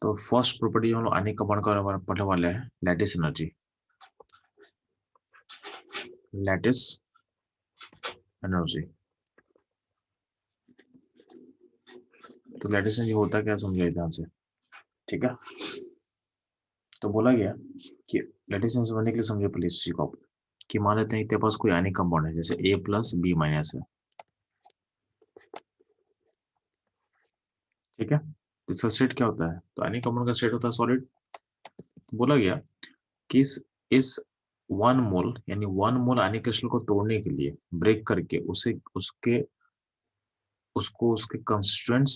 तो first property हम लोग आने का पढ़ने वाले हैं लैटिस एनर्जी। लैटिस एनर्जी, तो लैटिस एनर्जी होता क्या समझाइए ध्यान से, ठीक है। तो बोला गया कि लैटिस एनर्जी बनने के लिए समझे पहले इस चीज को कि मान लेते हैं कि तेरे पास कोई आयनिक कंपाउंड है जैसे A प्लस B माइनस है, ठीक है। तो इसका स्टेट क्या होता है, तो आयनिक कंपाउंड का स्टेट होता है सॉलिड। बोला गया कि इस 1 मोल यानी 1 मोल आयनिक क्रिस्टल को तोड़ने के लिए ब्रेक करके उसे उसके उसको उसके कंस्टिट्यूएंट्स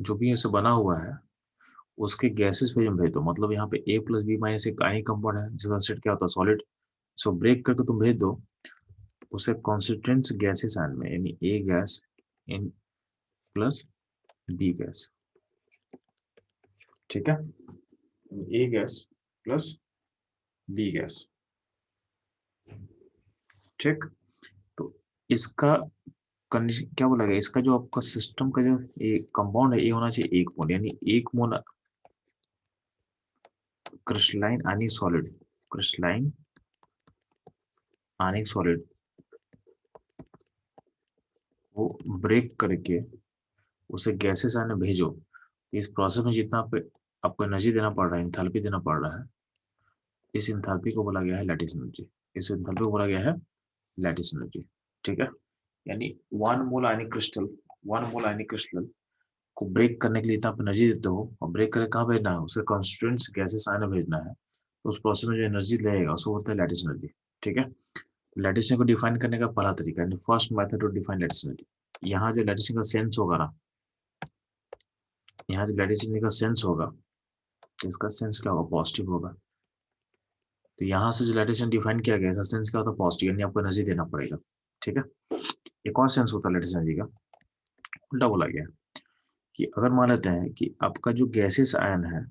जो भी ऐसे बना हुआ है उसके गैसेस पे हम भेज दो। मतलब यहाँ पे A प्लस B माइनस एक आयनिक कंपाउंड है जिसका स्टेट क्या होता है सॉलिड। सो ब्रेक करके तुम भेज दो उसे कॉन्स्टिट्यूएंट्स गैसेस आयन में, यानी A gas in plus B gas, ठीक है। A gas plus B gas, ठीक। तो इसका कंडीशन क्या बोला गया, इसका जो आपका सिस्टम का जो एक कंपाउंड है ये होना चाहिए 1 मोल, यानी 1 mole crystalline ionic solid, crystalline ionic solid वो ब्रेक करके उसे गैसेस आने भेजो। इस प्रोसेस में जितना आपको एनर्जी देना पड़ रहा है, इंथैल्पी देना पड़ रहा है, इस इंथैल्पी को बोला गया है लैटिस एनर्जी। इस इंथैल्पी को बोला गया है लैटिस एनर्जी, ठीक है। यानी 1 मोल आयनिक क्रिस्टल को ब्रेक करने के लिए इतना आप एनर्जी देते हो और ब्रेक करके कहाँ भेजना है, उसे कॉन्स्टिट्यूएंट्स गैसेस आने भेजना है। तो उस प्रोसेस में जो एनर्जी लगेगा उसको बोलते हैं लैटिस एनर्जी, ठीक है। लैटिस को डिफाइन करने का पहला तरीका यानी first method to define lattice energy. यहाँ जो लैटिस का सेंस होगा ना, यहाँ जो लैटिस का सेंस होगा, इसका सेंस क्या होगा, पॉजिटिव होगा। तो यहाँ से जो लैटिस डिफाइन किया गया, इसका सेंस क्या होता है, पॉजिटिव, यानी आपको एनर्जी देना पड़ेगा, ठीक है। एक और सेंस होता है लैटिस एनर्जी का, उल्टा बोला गया कि अगर मान लेते हैं कि आपका जो गैसेस आयन है,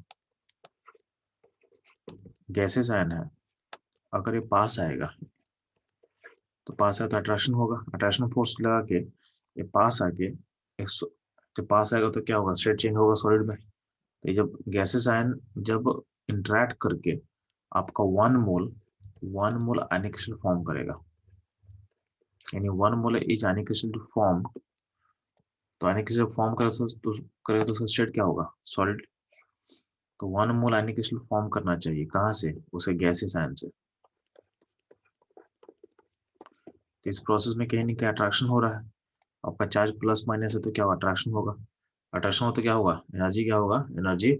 गैसेस आयन है, अगर ये पास आएगा तो पास आया तो अट्रैक्शन होगा, अट्रैक्शन फोर्स लगा के ये पास आके जब पास आएगा तो क्या होगा, स्टेट चेंज होगा सॉलिड में। तो ये जब गैसेस आयन जब इंटरेक्ट करके आपका 1 मोल आयनिक क्रिस्टल फॉर्म करेगा, यानी 1 मोल इच आयनिक क्रिस्टल फॉर्म, तो आयनिक क्रिस्टल फॉर्म करेगा तो उसका स्टेट क्या होगा, सॉलिड। तो 1 मोल आयनिक क्रिस्टल फॉर्म करना चाहिए कहाँ से, उसे गैसेस आयन से। तो इस प्रोसेस में कहीं ना कहीं अट्रैक्शन हो रहा है, आपका चार्ज प्लस माइनस है तो क्या होगा, अट्रैक्शन होगा। अट्रैक्शन हो तो क्या होगा, एनर्जी क्या होगा, एनर्जी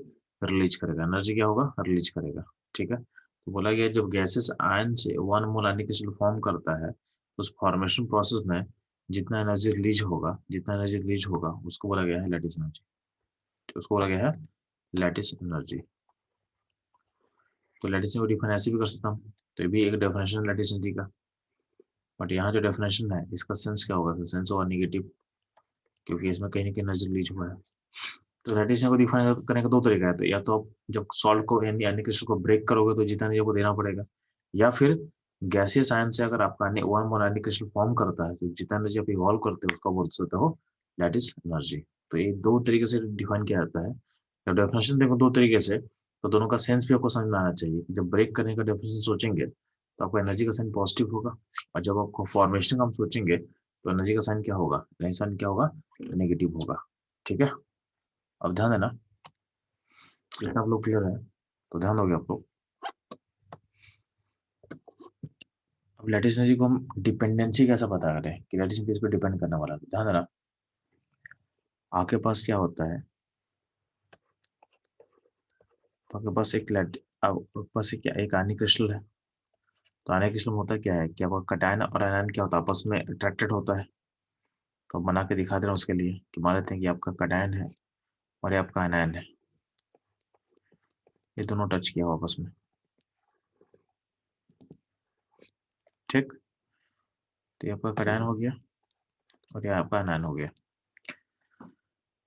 रिलीज करेगा, एनर्जी क्या होगा, रिलीज करेगा, ठीक है। तो बोला गया जब गैसेस आयन से 1 मोल आयनिक क्रिस्टल फॉर्म करता है तो उस फॉर्मेशन प्रोसेस में जितना एनर्जी रिलीज होगा, जितना एनर्जी रिलीज होगा उसको बोला गया है लैटिस एनर्जी, उसको बोला गया है लैटिस एनर्जी। तो लैटिस को डिफाइन ऐसे भी कर सकता हूँ, तो ये भी एक डेफिनेशन लैटिस एनर्जी का। बट यहाँ जो डेफिनेशन है इसका सेंस क्या होगा, सेंस होगा निगेटिव, क्योंकि इसमें कहीं ना कहीं एनर्जी रिलीज हुआ है। तो रेडिएशन को डिफाइन करने का दो तरीका है, तो या तो आप जब सॉल्ट को यानी क्रिस्टल को ब्रेक करोगे तो जितना एनर्जी को देना पड़ेगा, या फिर गैसीय साइन से अगर आपका 1 मोल आयनिक क्रिस्टल फॉर्म करता है तो जितना एनर्जी आप इवॉल्व करते हो उसका बोल सकते हो लैटिस एनर्जी। तो ये दो तरीके से डिफाइन किया जाता है। जब डेफिनेशन देखो दो तरीके से तो दोनों का सेंस भी आपको समझ में आना चाहिए। जब ब्रेक करने का डेफिनेशन सोचेंगे तो आपको एनर्जी का साइन पॉजिटिव होगा, और जब आपको फॉर्मेशन का हम सोचेंगे तो एनर्जी का साइन क्या होगा, एनर्जी साइन क्या होगा, नेगेटिव होगा, ठीक है। अब ध्यान देना, इतना आप लोग क्लियर है तो ध्यान दोगे आप लोग। अब लैटिस एनर्जी को हम डिपेंडेंसी कैसा पता करें कि लैटिस किस पे डिपेंड करने वाला है, तो ध्यान देना। आपके पास क्या होता है, तो आपके पास आपके पास एक आयनिक क्रिस्टल है। तो आयनिक क्रिस्टल में होता क्या है कि आपका कटायन और आयन क्या होता है, आपस में अट्रैक्टेड होता है। तो बना के दिखा दे रहा हूँ उसके लिए कि मान लेते हैं कि आपका कटायन है और ये आपका आयन है, ये दोनों टच किया हुआ आपस में, ठीक। तो ये आपका कटायन हो गया और ये आपका आयन हो गया।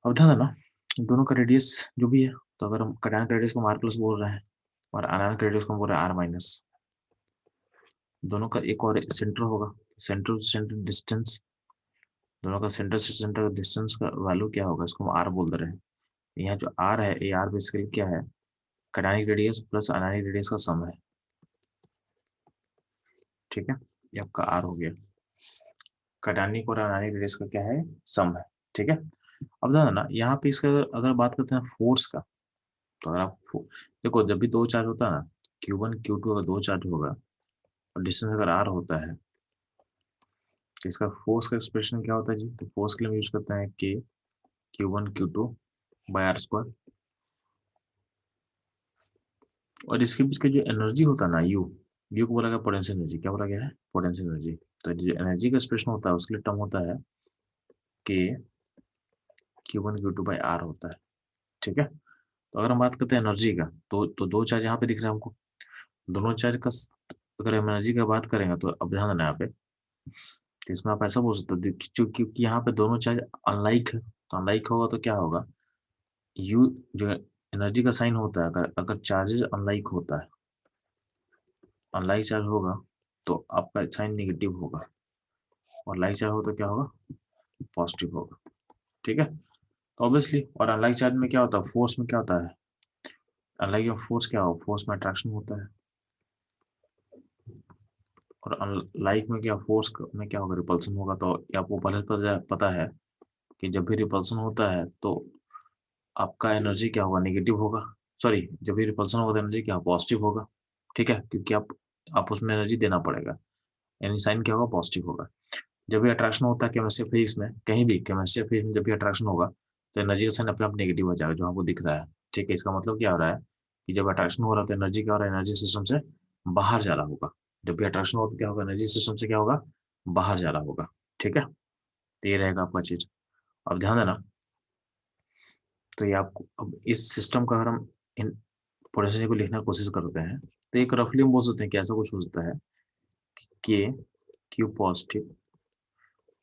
अब ध्यान देना, दोनों का रेडियस जो भी है, तो अगर हम कटायन का रेडियस को आर प्लस बोल रहे हैं और आयन का रेडियस को हम बोल रहे हैं आर माइनस, दोनों का एक और सेंटर होगा, सेंटर टू सेंटर डिस्टेंस, दोनों का सेंटर से सेंटर डिस्टेंस का वैल्यू क्या होगा, इसको हम आर बोल दे रहे हैं। यहाँ जो आर है, ये आर बेसिकली क्या है, cationic radius plus ionic radius का सम है, ठीक है, ये आपका आर हो गया, कैटायनिक और आयनिक रेडियस का क्या है, सम है, ठीक है। अब ध्यान देना यहाँ पे इसका अगर बात करते हैं फोर्स का, तो अगर आप देखो जब भी दो चार्ज होता है ना, Q1 Q2 अगर दो चार्ज होगा और डिस्टेंस अगर r होता है, तो इसका फोर्स का एक्सप्रेशन क्या होता है जी, तो फोर्स के लिए हम यूज करते हैं K Q1 Q2 bye r square, और इसके बीच का जो एनर्जी होता है ना यू को बोला गया पोटेंशियल एनर्जी, क्या बोला गया है, पोटेंशियल एनर्जी। तो जो एनर्जी का एक्सप्रेशन होता है उसके लिए टर्म होता है K Q1 Q2 bye r होता है, ठीक है। तो अगर हम बात करते हैं एनर्जी का, तो दो चार्ज यहाँ पे दिख रहा है हमको, दोनों चार्ज का अगर हम एनर्जी की बात करेंगे तो अब ध्यान देना यहाँ पे, तो इसमें आप ऐसा बोल सकते हो क्योंकि यहाँ पे दोनों चार्ज अनलाइक है, तो अनलाइक होगा तो क्या होगा, यू जो एनर्जी का साइन होता है, अगर अगर चार्जेस अनलाइक होता है, अनलाइक चार्ज होगा तो आपका साइन नेगेटिव होगा, और लाइक चार्ज हो तो क्या होगा, पॉजिटिव होगा, ठीक है। ऑब्वियसली, और अनलाइक चार्ज में क्या होता है, फोर्स में क्या होता है, अनलाइक में फोर्स क्या हो, फोर्स में अट्रैक्शन होता है, और अनलाइक में क्या, फोर्स में क्या होगा, रिपल्सन होगा। तो ये आपको पहले पता है कि जब भी रिपल्सन होता है तो आपका एनर्जी क्या होगा, नेगेटिव होगा, सॉरी जब भी रिपल्सन होगा तो एनर्जी क्या पॉजिटिव होगा, ठीक है, क्योंकि आप उसमें एनर्जी देना पड़ेगा, यानी साइन क्या होगा, पॉजिटिव होगा। जब भी अट्रैक्शन होता है केमिस्ट्री फिजिक्स में, कहीं भी केमिस्ट्री फिजिक्स में जब भी अट्रैक्शन होगा तो एनर्जी का साइन अपने आप नेगेटिव हो जाएगा, जो आपको दिख रहा है, ठीक है। इसका मतलब क्या हो रहा है कि जब अट्रैक्शन हो रहा है तो एनर्जी क्या हो रहा है, एनर्जी सिस्टम से बाहर जा रहा होगा, जब भी अट्रैक्शन हो तो क्या होगा, एनर्जी सिस्टम से क्या होगा, बाहर जा रहा होगा, ठीक है। तो ये रहेगा आपका चीज। अब ध्यान देना, तो ये आपको अब इस सिस्टम का अगर हम इन पोटेंशियल को लिखने की कोशिश करते हैं, तो एक रफली हम बोल सकते हैं कि ऐसा कुछ हो सकता है कि Q positive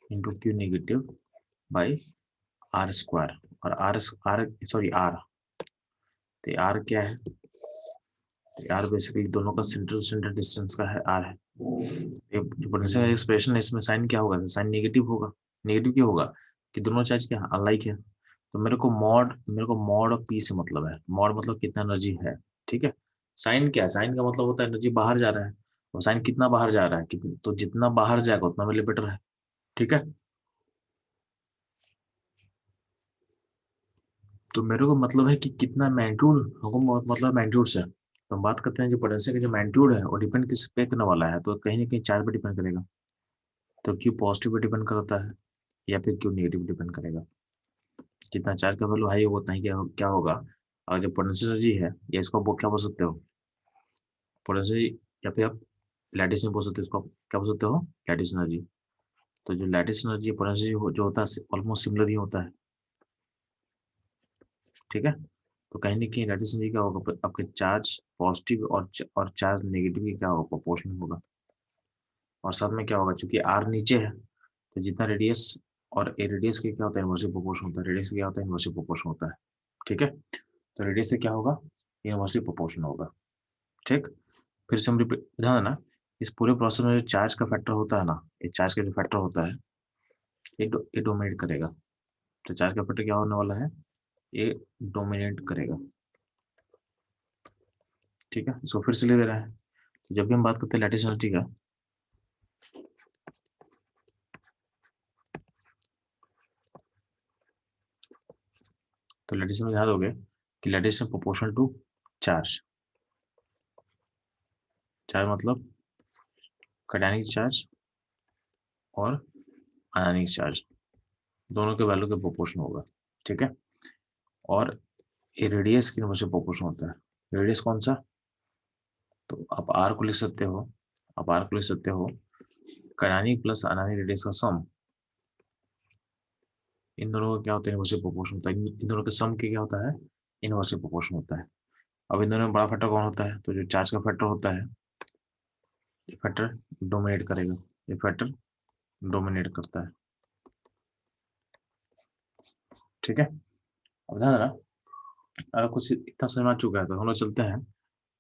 into Q negative by R square, और आर आर सॉरी आर, तो आर क्या है, तो आर बेसिकली दोनों का सेंट्रल सेंटर डिस्टेंस का है, आर है। जो पोटेंशियल एक्सप्रेशन है इसमें साइन क्या होगा, साइन नेगेटिव होगा, नेगेटिव क्यों होगा, कि दोनों चार्ज क्या अनलाइक है। तो मेरे को मॉड ऑफ पी से मतलब है, मॉड मतलब कितना एनर्जी है, ठीक है। साइन क्या है, साइन का मतलब होता है एनर्जी बाहर जा रहा है, और साइन कितना बाहर जा रहा है, तो जितना बाहर जाएगा उतना मेरे लिए बेटर है, ठीक है। तो मेरे को मतलब है कि कितना मैग्नीट्यूड हमको मतलब मैग्नीट्यूड से, तो हम बात करते हैं जो पोटेंशियल का जो मैग्नीट्यूड है वो डिपेंड किस पे करने वाला है, तो कहीं ना कहीं चार्ज पे डिपेंड करेगा, तो क्यू पॉजिटिव पे डिपेंड करता है या फिर क्यू नेगेटिव डिपेंड करेगा। जितना चार्ज का वैल्यू हाई होगा उतना ही क्या होगा, और जो पोटेंशियल एनर्जी है, या इसको आप क्या बोल सकते हो, पोटेंशियल, या फिर आप लैटिस में बोल सकते हो, इसको आप क्या बोल सकते हो, लैटिस एनर्जी। तो जो लैटिस एनर्जी पोटेंशियल जो होता है ऑलमोस्ट सिमिलर ही होता है, ठीक है। तो कहीं ना कहीं लैटिस एनर्जी क्या होगा, आपके चार्ज पॉजिटिव और चार्ज नेगेटिव की क्या होगा, प्रोपोर्शनल होगा। और साथ में क्या होगा, चूंकि आर नीचे है, तो जितना रेडियस, और ए रेडियस के क्या होता है, इनवर्सली प्रोपोर्शन होता है, रेडियस क्या होता है, इनवर्सली प्रोपोर्शन होता है, ठीक है। तो रेडियस से क्या होगा, इनवर्सली प्रोपोर्शन होगा, ठीक। फिर से हम ध्यान देना, इस पूरे प्रोसेस में जो चार्ज का फैक्टर होता है ना, ये चार्ज का जो फैक्टर होता है ये डोमिनेट करेगा। तो चार्ज का फैक्टर क्या होने वाला है, ये डोमिनेट करेगा, ठीक है। इसको फिर से ले दे रहा है, तो जब भी हम बात करते हैं लैटिस एनर्जी का, तो लैटिस में याद हो गया कि लैटिस है प्रोपोर्शनल टू चार्ज, चार्ज मतलब कैटायनिक चार्ज और आयनिक चार्ज, दोनों के वैल्यू के प्रोपोर्शन होगा, ठीक है। और ये रेडियस की वजह से प्रोपोर्शन होता है, रेडियस कौन सा, तो आप आर को लिख सकते हो, आप आर को लिख सकते हो कैटायनिक प्लस आयनिक रेडियस का सम, इन दोनों का क्या होता है, इनवर्सली प्रोपोर्शन होता है, इन दोनों के सम के क्या होता है, इनवर्सली प्रोपोर्शन होता है। अब इन दोनों में बड़ा फैक्टर कौन होता है, तो जो चार्ज का फैक्टर होता है, ये फैक्टर डोमिनेट करेगा, ये फैक्टर डोमिनेट करता है, ठीक है। अब ध्यान रहा, अगर कुछ इतना समझ आ चुका है तो हम लोग चलते हैं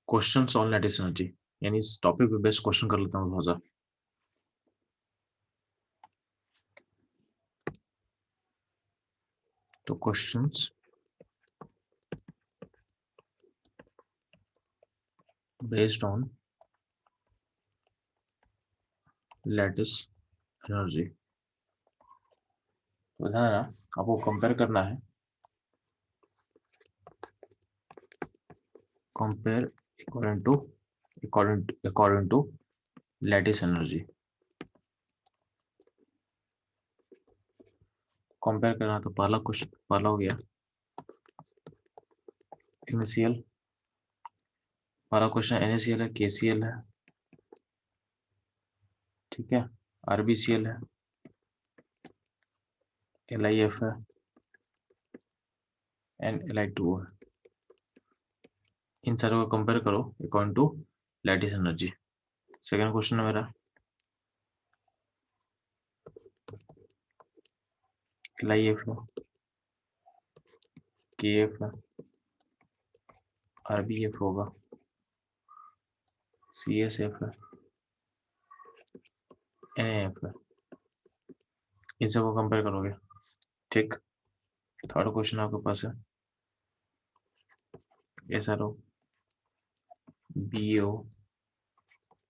क्वेश्चन ऑन लैटिस एनर्जी, यानी इस टॉपिक पे बेस्ट क्वेश्चन कर लेता हूँ थोड़ा सा। तो questions based on lattice energy. तो ध्यान रहा आपको कंपेयर करना है, compare according to lattice energy. Compare करना तो पहला क्वेश्चन, पहला हो गया इनिशियल, पहला क्वेश्चन NaCl है, KCl है, ठीक है, RbCl है, LiF है एंड Li2O है। इन सारों को कंपेयर करो according to lattice energy. Second question है मेरा LiF है, KF है, RbF होगा, CSF है, NaF है। इन सबको कंपेयर करोगे, ठीक। थर्ड क्वेश्चन आपके पास है SRO, BO,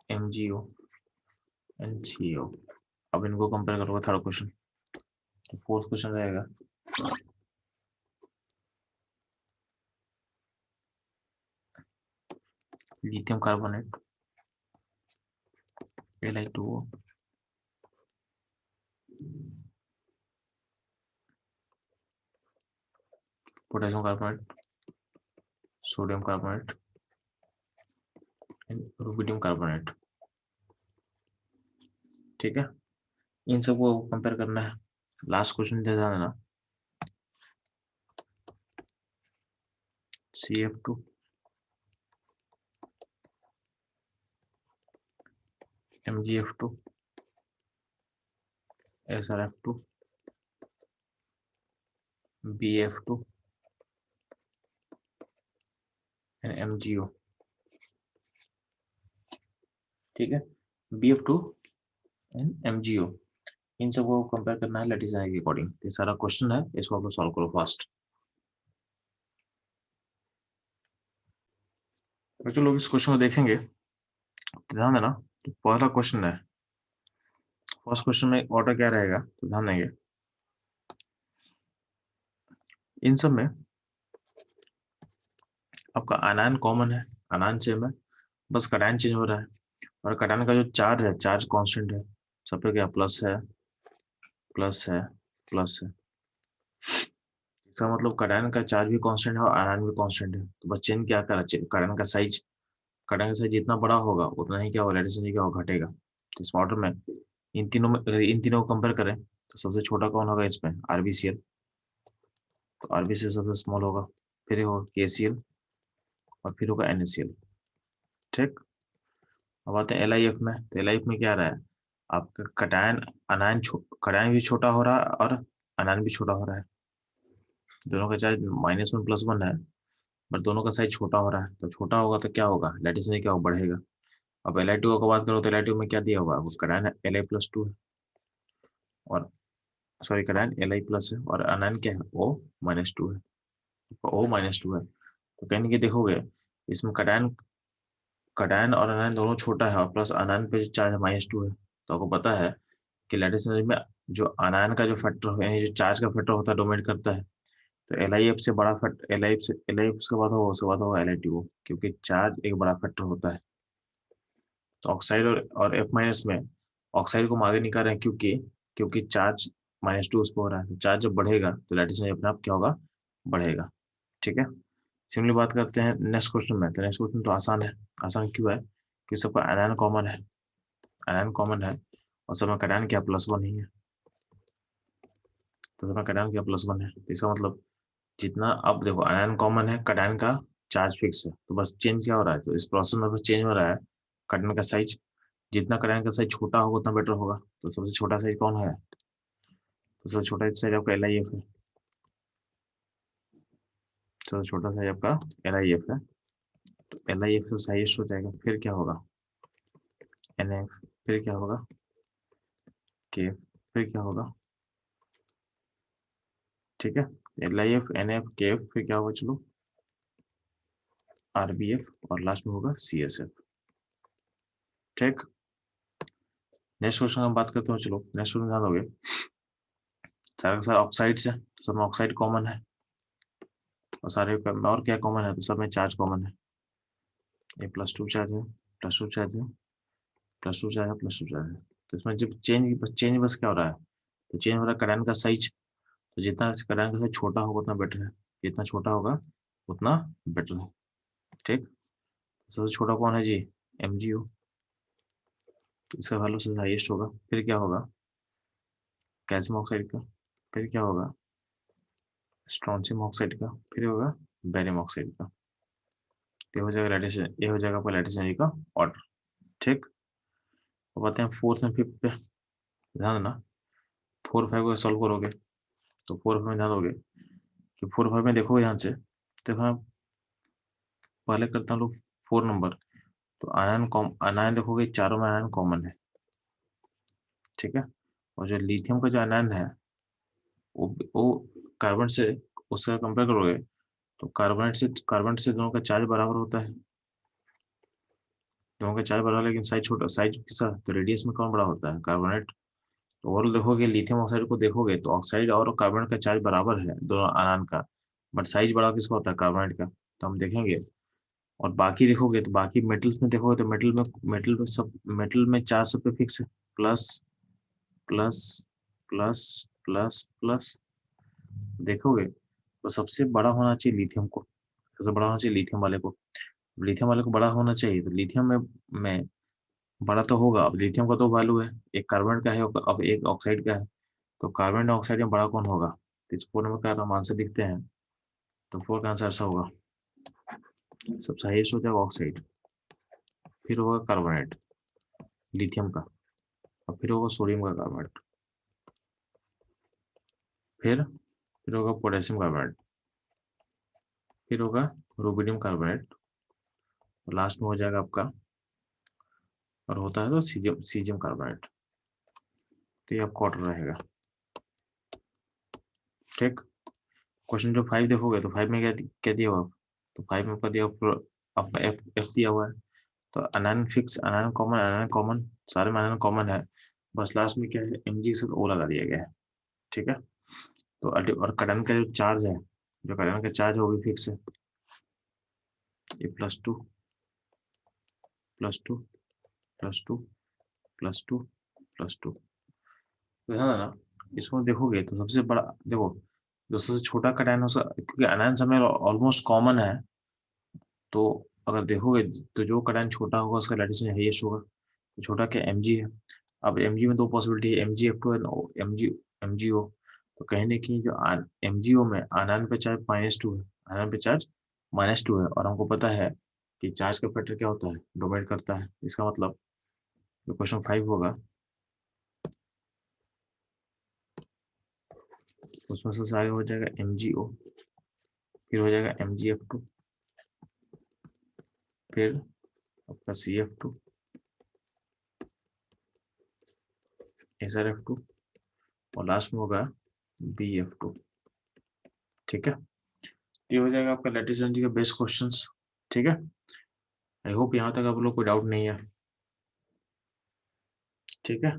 MgO and CO। अब इनको कंपेयर करोगे थर्ड क्वेश्चन। तो फोर्थ क्वेश्चन रहेगा lithium carbonate, Li2O, potassium carbonate, sodium carbonate and rubidium carbonate, ठीक है। इन सबको कंपेयर करना है। लास्ट क्वेश्चन दे देना CF2, MgF2, SRF2, BF2 and MgO, ठीक है, BF2 एंड MgO। इन सबको कंपेयर करना है लैटिस एनर्जी के अकॉर्डिंग। ये सारा क्वेश्चन है, इसको आप सॉल्व करो फास्ट। बच्चों लोग इस क्वेश्चन को देखेंगे, ध्यान देना। तो पहला क्वेश्चन है, फर्स्ट क्वेश्चन में ऑर्डर क्या रहेगा, तो ध्यान देंगे। इन सब में आपका आनायन कॉमन है, आनायन सेम है, बस कटायन चेंज हो रहा है। और कटायन का जो चार्ज है, चार्ज कांस्टेंट है, सब पे क्या प्लस है, प्लस है, प्लस है। इसका मतलब कटायन का चार्ज भी कांस्टेंट है और आनायन भी कांस्टेंट है। तो बस चेंज क्या करा, कटायन का साइज, कटायन का साइज जितना बड़ा होगा उतना ही क्या होगा, लैटिस एनर्जी क्या होगा, घटेगा। तो इस ऑर्डर में इन तीनों को कंपेयर करें तो सबसे छोटा कौन होगा इसमें, RbCl। तो RbCl सबसे स्मॉल होगा, फिर होगा KCl और फिर होगा NaCl, ठीक। अब आते हैं LiF में। तो LiF में क्या रहा है आपका, कटायन अनायन कटायन भी छोटा हो रहा है और अनायन भी छोटा हो रहा है। दोनों का चार्ज -1 +1 है, बट दोनों का साइज छोटा हो रहा है। तो छोटा होगा तो क्या होगा, लैटिस एनर्जी क्या होगा, बढ़ेगा। अब Li2O की बात करो तो Li2O में क्या दिया हुआ है, वो कटायन Li+2 है, और सॉरी कटायन Li+ है और अनायन क्या है, O-2 है। O-2 है तो कहीं ना कहीं देखोगे इसमें कटायन कटायन और अनायन दोनों छोटा है और प्लस अनायन पे जो चार्ज -2 है। तो आपको पता है कि लैटिस एनर्जी में जो अनायन का जो फैक्टर है, यानी जो चार्ज का फैक्टर होता है, डोमिनेट करता है। तो LiF से बड़ा फैक्टर, LiF के बाद होगा, उसके बाद होगा Li2O, क्योंकि चार्ज एक बड़ा फैक्टर होता है। तो ऑक्साइड और F- में ऑक्साइड को हम आगे निकाल रहे हैं, क्योंकि क्योंकि चार्ज -2 उस पर हो रहा है। तो चार्ज जब बढ़ेगा तो लैटिस एनर्जी अपने आप क्या होगा, बढ़ेगा, ठीक है। सिमिलर बात करते हैं नेक्स्ट क्वेश्चन में। तो नेक्स्ट क्वेश्चन तो आसान है। आसान क्यों है, कि सबका आयन कॉमन है, आयन कॉमन है और सब में कटायन क्या +1 ही है। तो सब में कटायन क्या +1 है, तो इसका मतलब जितना, अब देखो आयन कॉमन है, कटायन का चार्ज फिक्स है, तो बस चेंज क्या हो रहा है, तो इस प्रोसेस में बस चेंज हो रहा है कटायन का साइज। जितना कटायन का साइज छोटा होगा उतना बेटर होगा। तो सबसे छोटा साइज कौन है, तो सबसे छोटा साइज आपका LiF है। सबसे छोटा साइज आपका LiF है। तो LiF तो हाईएस्ट हो जाएगा, फिर क्या होगा NF, फिर क्या होगा K, फिर क्या होगा, ठीक है। LiF NF KF फिर क्या होगा, चलो RBF और लास्ट में होगा CSF। ठीक, नेक्स्ट क्वेश्चन हम बात करते हैं। चलो नेक्स्ट क्वेश्चन ध्यान दोगे, सारे सारे ऑक्साइड्स है, तो सब में ऑक्साइड कॉमन है, और सारे और क्या कॉमन है, तो सब में चार्ज कॉमन है। ये +2 चार्ज है, +2 चार्ज है, +2 चार्ज है, +2 चार्ज है। तो इसमें जब चेंज बस क्या हो रहा है, तो चेंज हो रहा है कटायन का साइज। तो जितना कटायन का साइज छोटा होगा उतना बेटर है, जितना छोटा होगा उतना बेटर है। ठीक, सबसे छोटा कौन है जी, MgO, इसका वैल्यू सबसे हाईएस्ट होगा। फिर क्या होगा, कैल्शियम ऑक्साइड का, फिर क्या होगा, स्ट्रोंशियम ऑक्साइड का, फिर होगा बेरियम ऑक्साइड का। ये हो जाएगा लैटिस, ये हो जाएगा आपका लैटिस एनर्जी का ऑर्डर। ठीक, अब आते हैं फोर्थ एंड फिफ्थ पे, ध्यान देना। 4 5 को सॉल्व करोगे तो 4 5 में ध्यान दोगे कि 4 5 में देखोगे ध्यान से, देखो हम पहले करता हूँ लोग 4 नंबर, तो आयन देखोगे चारों में आयन कॉमन है। ठीक है, और जो लिथियम का जो आयन है वो कार्बन से उसका कंपेयर करोगे तो कार्बन से दोनों का चार्ज बराबर होता है, दोनों का चार्ज बराबर, लेकिन साइज छोटा, साइज किसा, तो रेडियस में कौन बड़ा होता है, कार्बोनेट। तो ओवरऑल देखोगे लिथियम ऑक्साइड को देखोगे तो ऑक्साइड और कार्बोनेट का चार्ज बराबर है दोनों आयन का, बट साइज बड़ा किसका होता है, कार्बोनेट का। तो हम देखेंगे, और बाकी देखोगे तो बाकी मेटल्स में देखोगे तो मेटल में चार्ज सब पे फिक्स है, plus plus plus plus plus. देखोगे तो सबसे बड़ा होना चाहिए लिथियम को, सबसे बड़ा होना चाहिए लिथियम वाले को बड़ा होना चाहिए। तो लिथियम में बड़ा तो होगा, अब लिथियम का 2 वैल्यू है, एक कार्बन का है अब एक ऑक्साइड का है, तो कार्बन डाइऑक्साइड में बड़ा कौन होगा। तो इस 4 नंबर का हम आंसर दिखते हैं, तो 4 का आंसर ऐसा होगा, सबसे हाईएस्ट हो जाएगा ऑक्साइड, फिर होगा कार्बोनेट लिथियम का, और फिर होगा सोडियम का कार्बोनेट, फिर होगा पोटेशियम कार्बोनेट, फिर होगा रुबिडियम कार्बोनेट, और लास्ट में हो जाएगा आपका, और होता है तो सीजियम कार्बोनेट। तो ये आपका ऑर्डर रहेगा। ठीक, क्वेश्चन जो 5 देखोगे तो 5 में क्या दिया हुआ, तो 5 में आपका दिया आपका एफ दिया हुआ है। तो अनायन फिक्स, अनायन कॉमन, सारे में अनायन कॉमन है, बस लास्ट में क्या है, Mg से ओ लगा दिया गया है। ठीक है, तो और कटायन का जो चार्ज है, जो कटायन का चार्ज है वो भी फिक्स है, ये +2 +2 +2 +2 +2। तो ध्यान देना, इसको देखोगे तो सबसे बड़ा देखो, जो सबसे छोटा कटायन हो क्योंकि अनायन समय ऑलमोस्ट कॉमन है, तो अगर देखोगे तो जो कटायन छोटा होगा उसका लैटिस हाईएस्ट होगा। तो छोटा क्या, Mg है। अब Mg में 2 पॉसिबिलिटी है, MgF2 है, MgO। तो कहीं ना कहीं जो MgO में आयन पे चार्ज -2 है, आयन पे चार्ज -2 है, और हमको पता है कि चार्ज का फैक्टर क्या होता है, डोमिनेट करता है। इसका मतलब जो क्वेश्चन 5 होगा उसमें सबसे आगे हो जाएगा MgO, फिर हो जाएगा MgF2, फिर आपका CF2, SrF2, और लास्ट में होगा BF2। ठीक है, तो ये हो जाएगा आपका लैटिस एनर्जी का बेस्ट क्वेश्चंस। ठीक है, आई होप यहाँ तक आप लोग को डाउट नहीं है। ठीक है।